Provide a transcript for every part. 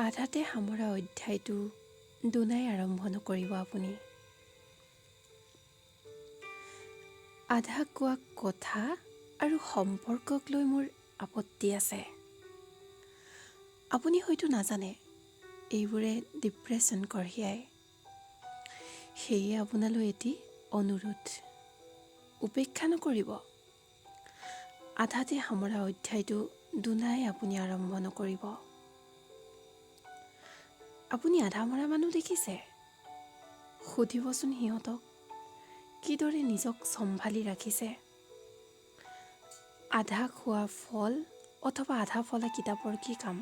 আধাতে সামৰা অধ্যায়টো দুনাই আৰম্ভ নকৰিব আপুনি। আধা কোৱা কথা আৰু সম্পৰ্কক লৈ মোৰ আপত্তি আছে। আপুনি হয়তো নাজানে এইবোৰে ডিপ্ৰেশ্যন কঢ়িয়ায়। সেয়ে আপোনালৈ এটি অনুৰোধ, উপেক্ষা নকৰিব। আধাতে সামৰা অধ্যায়টো দুনাই আপুনি আৰম্ভ নকৰিব। আপুনি আধা মৰা মানুহ দেখিছে? সুধিবচোন সিহঁতক কিদৰে নিজক চম্ভালি ৰাখিছে। আধা খোৱা ফল অথবা আধা ফলা কিতাপৰ কি কাম?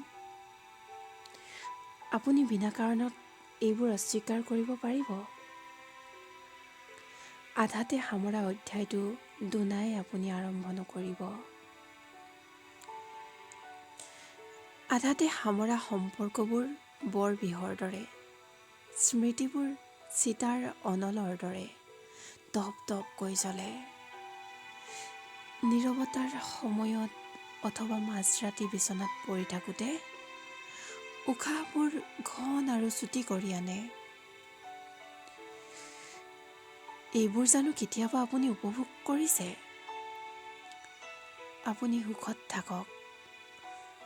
আপুনি বিনা কাৰণত এইবোৰ অস্বীকাৰ কৰিব পাৰিব? আধাতে সামৰা অধ্যায়টো দুনাই আপুনি আৰম্ভ নকৰিব। আধাতে সামৰা সম্পৰ্কবোৰ বৰ বিহৰ দৰে, স্মৃতিবোৰ চিতাৰ অনলৰ দৰে টপ টপকৈ জ্বলে। নীৰৱতাৰ সময়ত অথবা মাজৰাতি বিচনাত পৰি থাকোঁতে উশাহবোৰ ঘন আৰু চুটি কৰি আনে। এইবোৰ জানো কেতিয়াবা আপুনি উপভোগ কৰিছে? আপুনি সুখত থাকক,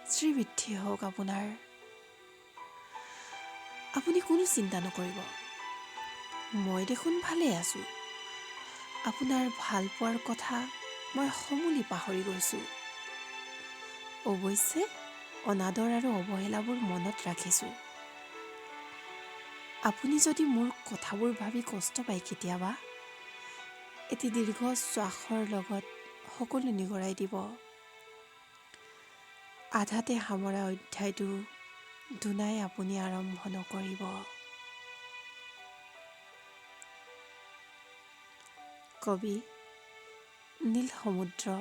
শ্ৰীবৃদ্ধি হওক আপোনাৰ। আপুনি কোনো চিন্তা নকৰিব, মই দেখোন ভালেই আছোঁ। আপোনাৰ ভাল পোৱাৰ কথা মই সমূলি পাহৰি গৈছোঁ। অৱশ্যে অনাদৰ আৰু অৱহেলাবোৰ মনত ৰাখিছোঁ। আপুনি যদি মোৰ কথাবোৰ ভাবি কষ্ট পায় কেতিয়াবা, এটি দীৰ্ঘ শ্বাসৰ লগত সকলো নিগৰাই দিব। আধাতে সামৰা অধ্যায়টো দুনাই আপুনি আৰম্ভ নকৰিব। কবি নীল সমুদ্ৰ,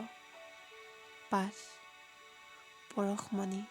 পাঠ পৰশমণি।